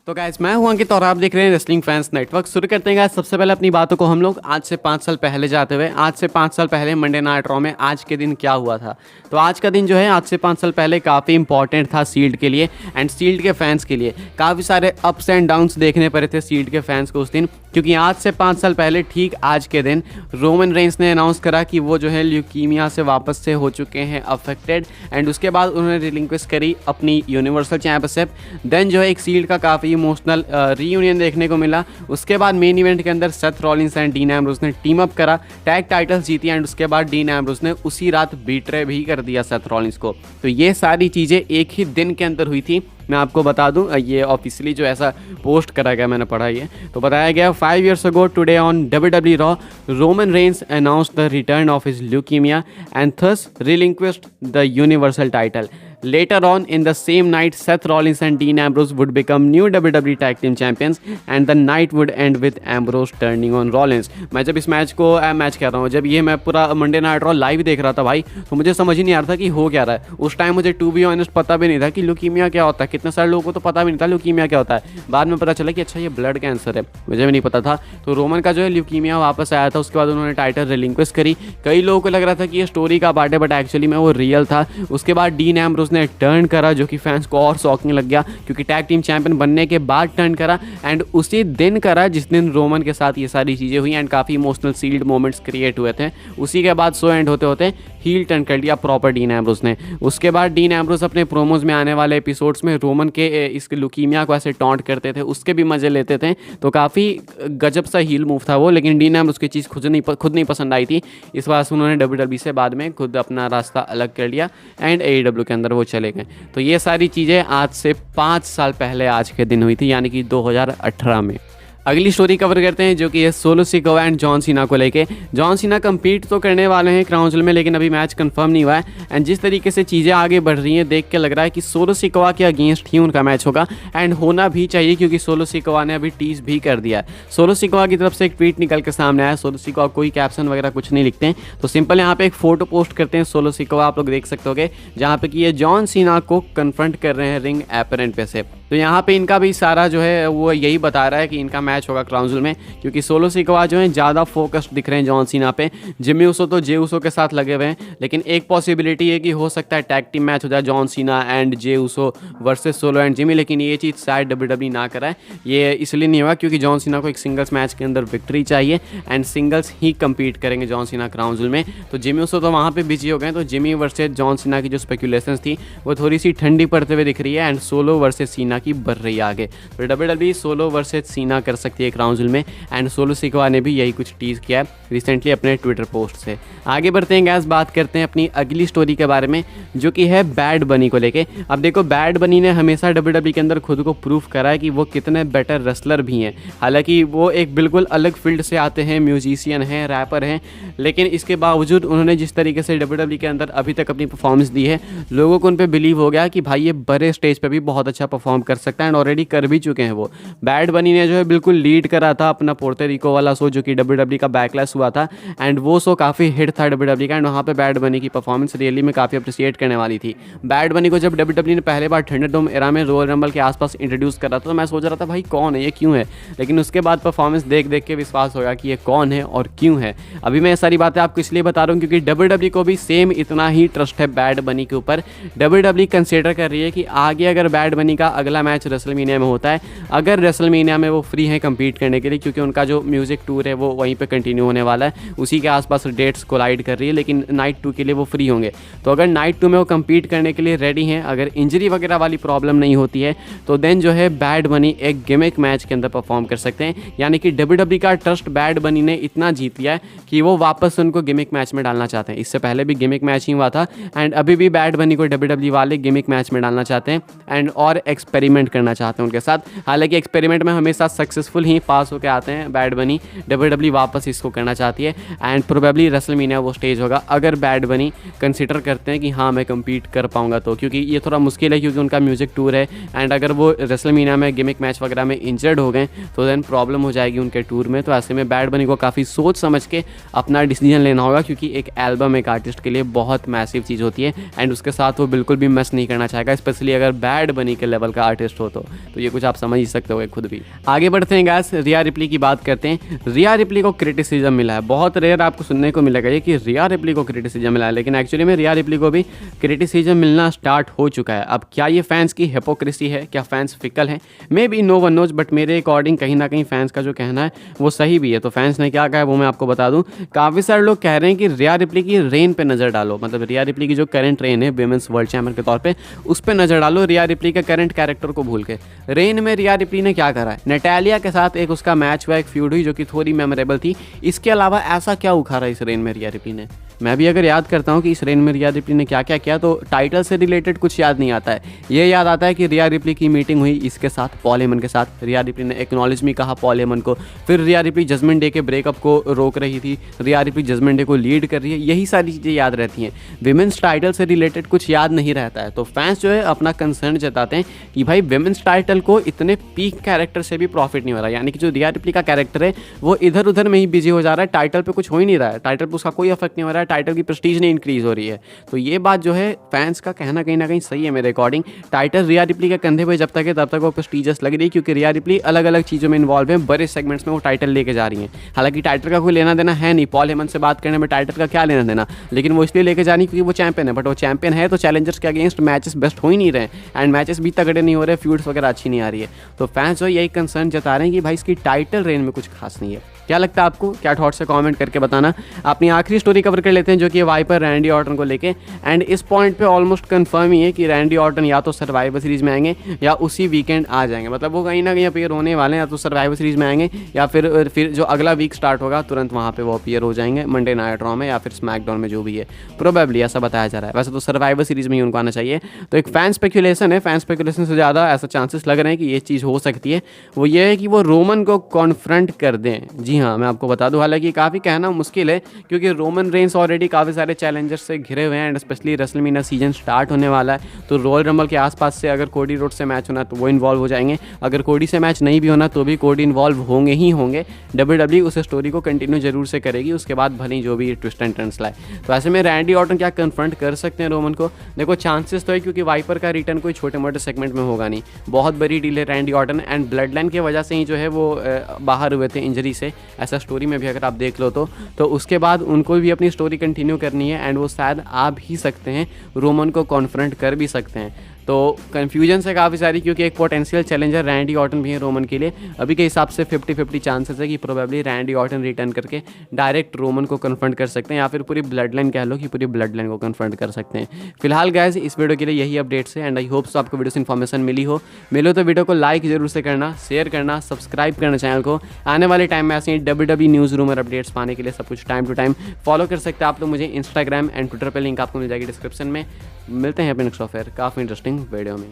तो गाइस मैं हूं अंकित और आप देख रहे हैं रेसलिंग फैंस नेटवर्क। शुरू करते हैं गाइस सबसे पहले अपनी बातों को हम लोग आज से 5 साल पहले जाते हुए। आज से 5 साल पहले मंडे नाइट रॉ में आज के दिन क्या हुआ था। तो आज का दिन जो है आज से 5 साल पहले काफ़ी इंपॉर्टेंट था शील्ड के लिए एंड शील्ड के फैंस के लिए। काफ़ी सारे अप्स एंड डाउन्स देखने पड़े थे शील्ड के फैंस को उस दिन, क्योंकि आज से 5 साल पहले ठीक आज के दिन रोमन रेंस ने अनाउंस करा कि वो जो है ल्यूकीमिया से वापस से हो चुके हैं अफेक्टेड एंड उसके बाद उन्होंने रिलिंक्विश करी अपनी यूनिवर्सल चैंपियनशिप। देन जो है एक शील्ड का काफ़ी इमोशनल रीयूनियन देखने को मिला। उसके बाद मेन इवेंट के अंदर Seth Rollins and dean Ambrose ने टीम अप करा, टैग टाइटल्स जीती एंड उसके बाद डीन एम्ब्रोस ने उसी रात बीट्रे भी कर दिया सेथ रॉलिंस को। तो ये सारी चीज़ें एक ही दिन के अंदर हुई थी। मैं आपको बता दूं ये ऑफिशियली जो ऐसा पोस्ट करा गया, मैंने पढ़ा ये तो बताया गया 5 years ago today on WWE Raw, Roman Reigns announced the return of his leukemia and thus relinquished the Universal title. Later on in the same night, Seth Rollins and Dean Ambrose would become new WWE Tag Team Champions and the night would end with Ambrose turning on Rollins. मैं जब इस match को match कह रहा हूँ, जब ये मैं पूरा मंडे नाइट रॉ लाइव देख रहा था भाई, तो मुझे समझ ही नहीं आ रहा था कि हो क्या रहा है। उस टाइम मुझे टू बी ऑनेस्ट पता भी नहीं था कि ल्यूकीमिया क्या होता है। कितने सारे लोगों को तो पता भी नहीं था ल्यूकीमिया क्या होता है। बाद में पता चला कि अच्छा ये ब्लड कैंसर है, मुझे भी नहीं पता था। तो रोमन का जो है ल्यूकीमिया वापस आया था, उसके बाद उन्होंने टाइटल रिलिंक्विश करी। कई लोगों को लग रहा था कि ये स्टोरी का पार्ट है, बट एक्चुअली में वो रियल था। उसके बाद डीन एम्ब्रोस ने टर्न करा, जो कि फैंस को और शॉकिंग लग गया, क्योंकि टैग टीम चैंपियन बनने के बाद टर्न करा एंड उसी दिन करा जिस दिन रोमन के साथ ये सारी चीज़ें हुई एंड काफ़ी इमोशनल सील्ड मोमेंट्स क्रिएट हुए थे। उसी के बाद शो एंड होते होते हील टर्न कर लिया प्रॉपर डीन एम्ब्रोस ने। उसके बाद डीन एम्ब्रोस अपने प्रोमोज में आने वाले एपिसोड्स में रोमन के इस ल्यूकीमिया को ऐसे टॉन्ट करते थे, उसके भी मजे लेते थे। तो काफ़ी गजब सा हील मूव था वो, लेकिन डीन एम्ब्रोस की चीज़ खुद नहीं पसंद आई थी। इस वजह से उन्होंने WWE से बाद में खुद अपना रास्ता अलग कर लिया एंड AEW के अंदर वो चले गए। तो ये सारी चीज़ें आज से 5 साल पहले आज के दिन हुई थी, यानी कि 2018 में। अगली स्टोरी कवर करते हैं, जो कि है solo Sikoa and John Cena को लेके। जॉन सीना कंपीट तो करने वाले हैं क्राउन ज्वेल में, लेकिन अभी मैच कंफर्म नहीं हुआ है एंड जिस तरीके से चीज़ें आगे बढ़ रही हैं देख के लग रहा है कि सोलो सिकोवा के अगेंस्ट ही उनका मैच होगा एंड होना भी चाहिए, क्योंकि सोलो सिकोवा ने अभी टीज भी कर दिया है। सोलो सिकोवा की तरफ से एक ट्वीट निकल के सामने आया। सोलो सिकोवा कोई कैप्शन वगैरह कुछ नहीं लिखते हैं, तो सिंपल यहाँ पे एक फोटो पोस्ट करते हैं सोलो सिकोवा, आप लोग देख सकते होगे, जहाँ पे कि ये जॉन सीना को कन्फ्रंट कर रहे हैं रिंग एपरेंट पे से। तो यहाँ पे इनका भी सारा जो है वो यही बता रहा है कि इनका मैच होगा क्राउन ज्वेल में, क्योंकि सोलो सिकोवा जो है ज़्यादा फोकस्ड दिख रहे हैं जॉन सीना पे। जिमी ऊसो तो जे ऊसो के साथ लगे हुए हैं, लेकिन एक पॉसिबिलिटी है कि हो सकता है टैग टीम मैच हो जाए John Cena and Jey Uso versus solo and Jimmy, लेकिन ये चीज़ शायद WWE ना कराए। ये इसलिए नहीं हुआ क्योंकि जॉन सीना को एक सिंगल्स मैच के अंदर विक्ट्री चाहिए एंड सिंगल्स ही कम्पीट करेंगे जॉन सीना क्राउन ज्वेल में। तो जिमी ऊसो तो वहाँ पर बिजी हो गए, तो जिमी वर्सेज जॉन सीना की जो स्पेकुलेशंस थी वो थोड़ी सी ठंडी पड़ते हुए दिख रही है एंड सोलो वर्सेज सीना की बढ़ रही है आगे। तो WWE सोलो वर्सेज सीना कर सकती है क्राउन ज्वेल में एंड सोलो सिकोवा ने भी यही कुछ टीज किया है रिसेंटली अपने ट्विटर पोस्ट से। आगे बढ़ते हैं गैस, बात करते हैं अपनी अगली स्टोरी के बारे में, जो कि है बैड बनी को लेके। अब देखो बैड बनी ने हमेशा WWE के अंदर खुद को प्रूव करा है कि वो कितने बेटर रेसलर भी हैं। हालांकि वो एक बिल्कुल अलग फील्ड से आते हैं, म्यूजिशियन हैं, रैपर हैं, लेकिन इसके बावजूद उन्होंने जिस तरीके से WWE के अंदर अभी तक अपनी परफॉर्मेंस दी है, लोगों को उन पर बिलीव हो गया कि भाई ये बड़े स्टेज पर भी बहुत अच्छा परफॉर्म कर सकता है एंड ऑलरेडी कर भी चुके हैं वो। बैड बनी ने जो है बिल्कुल लीड करा था अपना पोर्टो रिको वाला शो, जो कि WWE का बैकलैश हुआ था एंड वो शो काफ़ी हिट था WWE का एंड वहाँ पे बैड बनी की परफॉर्मेंस रियली में काफ़ी अप्रिशिएट करने वाली थी। बैड बनी को जब WWE ने पहले बार थंडरडोम एरा में रॉयल रंबल के आसपास इंट्रोड्यूस करा था, तो मैं सोच रहा था भाई कौन है ये, क्यों है, लेकिन उसके बाद परफॉर्मेंस देख देख के विश्वास होगा कि ये कौन है और क्यों है। अभी मैं ये सारी बातें आपको इसलिए बता रहा हूँ क्योंकि WWE को भी सेम इतना ही ट्रस्ट है बैड बनी के ऊपर। WWE कंसिडर कर रही है कि आगे अगर बैड बनी का अगला मैच रेसलमेनिया में होता है, अगर रेसलमेनिया में वो फ्री है कम्पीट करने के लिए, क्योंकि उनका जो म्यूजिक टूर है वो वहीं पे कंटिन्यू होने वाला है, उसी के आसपास डेट्स कोलाइड कर रही है, लेकिन नाइट 2 के लिए वो फ्री होंगे। तो अगर नाइट 2 में वो कम्पीट करने के लिए रेडी हैं, अगर इंजरी वगैरह वाली प्रॉब्लम नहीं होती है, तो देन जो है बैड बनी एक गिमिक मैच के अंदर परफॉर्म कर सकते हैं। यानी कि WWE का ट्रस्ट बैड बनी ने इतना जीत लिया है कि वो वापस उनको गिमिक मैच में डालना चाहते हैं। इससे पहले भी गिमिक मैच ही हुआ था एंड अभी भी बैड बनी को WWE वाले गिमिक मैच में डालना चाहते हैं एंड और एक्सपेरिमेंट करना चाहते हैं उनके साथ। हालांकि एक्सपेरिमेंट में हमेशा सक्सेसफुल सक्सेसफुल ही पास होकर आते हैं बैड बनी, WWE वापस इसको करना चाहती है एंड प्रोबेबली रेसलमेनिया वो स्टेज होगा अगर बैड बनी कंसिडर करते हैं कि हाँ मैं कम्पीट कर पाऊंगा तो, क्योंकि ये थोड़ा मुश्किल है क्योंकि उनका म्यूजिक टूर है एंड अगर वो रेसलमेनिया में गिमिक मैच वगैरह में इंजर्ड हो गए तो देन प्रॉब्लम हो जाएगी उनके टूर में। तो ऐसे में बैड बनी को काफ़ी सोच समझ के अपना डिसीजन लेना होगा, क्योंकि एक एल्बम एक आर्टिस्ट के लिए बहुत मैसिव चीज़ होती है एंड उसके साथ वो बिल्कुल भी मिस नहीं करना चाहेगा, स्पेशली अगर बैड बनी के लेवल का आर्टिस्ट हो तो ये कुछ आप समझ ही सकते हो खुद भी। आगे बढ़ते हैं गाइस, रिया रिप्ली की बात करते हैं। रिया रिप्ली को क्रिटिसिज्म मिला है, बहुत रेयर आपको सुनने को मिलेगा ये कि रिया रिप्ली को क्रिटिसिज्म मिला है, लेकिन एक्चुअली में रिया रिप्ली को भी क्रिटिसिज्म मिलना स्टार्ट हो चुका है। अब क्या ये फैंस की हिपोक्रेसी है, क्या फैंस फिकल हैं, maybe no one knows, but मेरे अकॉर्डिंग कहीं ना कहीं फैंस का जो कहना है वो सही भी है। तो फैंस ने क्या कहा है वो मैं आपको बता दूं। काफ़ी सारे लोग कह रहे हैं कि रिया रिप्ली की रेन पे नज़र डालो, मतलब रिया रिप्ली की जो करंट रेन है विमेंस वर्ल्ड चैंपियन के तौर पे उस पर नज़र डालो, रिया रिप्ली के करंट कैरेक्टर को भूल के। रेन में रिया रिप्ली ने क्या करा है, नटालिया के साथ एक उसका मैच हुआ, एक फ्यूड हुई जो कि थोड़ी मेमोरेबल थी। इसके अलावा ऐसा क्या उखाड़ा इस रेन में रिया रिप्ली ने? मैं भी अगर याद करता हूँ कि इस रेन में रिया रिप्ली ने क्या क्या किया तो टाइटल से रिलेटेड कुछ याद नहीं आता है। ये याद आता है कि रिया रिप्ली की मीटिंग हुई इसके साथ, पॉल हेमन के साथ, रिया रिप्ली ने एक्नॉलेज भी कहा पॉल हेमन को, फिर रिया रिप्ली जजमेंट डे के ब्रेकअप को रोक रही थी, रिया रिप्ली जजमेंट डे को लीड कर रही है, यही सारी चीज़ें याद रहती हैं। विमेंस टाइटल से रिलेटेड कुछ याद नहीं रहता है। तो फैंस जो है अपना कंसर्न जताते हैं कि भाई विमेंस टाइटल को इतने पीक कैरेक्टर से भी प्रॉफिट नहीं हो रहा, यानी कि जो रिया रिप्ली का कैरेक्टर है वो इधर उधर में ही बिजी हो जा रहा है, टाइटल पे कुछ हो ही नहीं रहा है, टाइटल पे उसका कोई इफेक्ट नहीं हो रहा है, टाइटल की प्रेस्टीज इंक्रीज हो रही है। तो ये बात जो है फैंस का कहना कहीं ना कहीं सही है मेरे अकॉर्डिंग। टाइटल रिया रिप्ली के कंधे पे जब तक है तब तक वो प्रेस्टीजियस लग रही है, क्योंकि रिया रिप्ली अलग अलग चीज़ों में इन्वॉल्व है, बड़े सेगमेंट्स में वो टाइटल लेके जा रही है। हालांकि टाइटल का कोई लेना देना है नहीं, पॉल हेमन से बात करने में टाइटल का क्या लेना देना, लेकिन वो इसलिए लेके जा रही क्योंकि वो चैंपियन है। बट वो चैंपियन है तो चैलेंजर्स के अगेंस्ट मैचेस बेस्ट हो ही नहीं रहे एंड मैचेस भी तगड़े नहीं हो रहे, फ्यूड्स वगैरह अच्छी नहीं आ रही है। तो फैंस जो यही कंसर्न जता रहे हैं कि भाई इसकी टाइटल रेन में कुछ खास नहीं है। क्या लगता है आपको, क्या थॉट्स है कमेंट करके बताना। अपनी आखिरी स्टोरी कवर कर लेते हैं जो कि वाइपर रैंडी ऑर्टन को लेके, एंड इस पॉइंट पे ऑलमोस्ट कंफर्म ही है कि रैंडी ऑर्टन या तो सर्वाइवर सीरीज में आएंगे या उसी वीकेंड आ जाएंगे, मतलब वो कहीं ना कहीं अपीयर होने वाले हैं, या तो सर्वाइवर सीरीज में आएंगे या फिर जो अगला वीक स्टार्ट होगा तुरंत वहाँ पे वो अपीयर हो जाएंगे मंडे नाइट रॉ में या फिर स्मैकडाउन में, जो भी है प्रोबेबली ऐसा बताया जा रहा है। वैसे तो सर्वाइवर सीरीज में ही उनको आना चाहिए। तो एक फैन स्पेकुलेशन है, फैन स्पेकुलेशन से ज़्यादा ऐसा चांसेस लग रहे हैं कि ये चीज़ हो सकती है, वो ये है कि वो रोमन को कॉन्फ्रंट कर दें। जी हाँ, मैं आपको बता दूं, हालांकि काफ़ी कहना मुश्किल है क्योंकि रोमन रेंस ऑलरेडी काफ़ी सारे चैलेंजर्स से घिरे हुए हैं and specially WrestleMania season start होने वाला है। तो रॉयल रंबल के आसपास से अगर कोडी रोड से मैच होना तो वो इन्वॉल्व हो जाएंगे, अगर कोडी से मैच नहीं भी होना तो भी कोडी इन्वॉल्व होंगे ही होंगे। WWE उस स्टोरी को कंटिन्यू जरूर से करेगी, उसके बाद भले ही जो भी ट्विस्ट एंड टर्न्स लाए। तो ऐसे में रैंडी ऑर्टन क्या कन्फ्रंट कर सकते हैं रोमन को? देखो चांसेस तो है क्योंकि वाइपर का रिटर्न कोई छोटे मोटे सेगमेंट में होगा नहीं, बहुत बड़ी डील है Randy Orton and blood line की वजह से ही जो है वो बाहर हुए थे इंजरी से, ऐसा स्टोरी में भी अगर आप देख लो तो उसके बाद उनको भी अपनी स्टोरी कंटिन्यू करनी है एंड वो शायद आ भी सकते हैं, रोमन को कॉन्फ्रंट कर भी सकते हैं। तो कन्फ्यूजन है काफ़ी सारी क्योंकि एक पोटेंशियल चैलेंजर रैंडी ऑर्टन भी है रोमन के लिए। अभी के हिसाब से 50-50 चांसेस है कि प्रोबेबली रैंडी ऑर्टन रिटर्न करके डायरेक्ट रोमन को कन्फ्रंट कर सकते हैं या फिर पूरी ब्लड लाइन कह लो कि पूरी ब्लड लाइन को कन्फ्रंट कर सकते हैं। फिलहाल गाइस इस वीडियो के लिए यही अपडेट्स है एंड आई होप सो आपको वीडियो से इन्फॉर्मेशन मिली हो तो वीडियो को लाइक जरूर से करना, शेयर करना, सब्सक्राइब करना चैनल को। आने वाले टाइम में ऐसे ही WWE न्यूज़ रूमर अपडेट्स पाने के लिए सब कुछ टाइम टू टाइम फॉलो कर सकते हैं आप लोग मुझे इंस्टाग्राम एंड ट्विटर पर, लिंक आपको मिल जाएगी डिस्क्रिप्शन में। मिलते हैं अपने नेक्स्ट ऑफर काफ़ी इंटरेस्टिंग वीडियो में।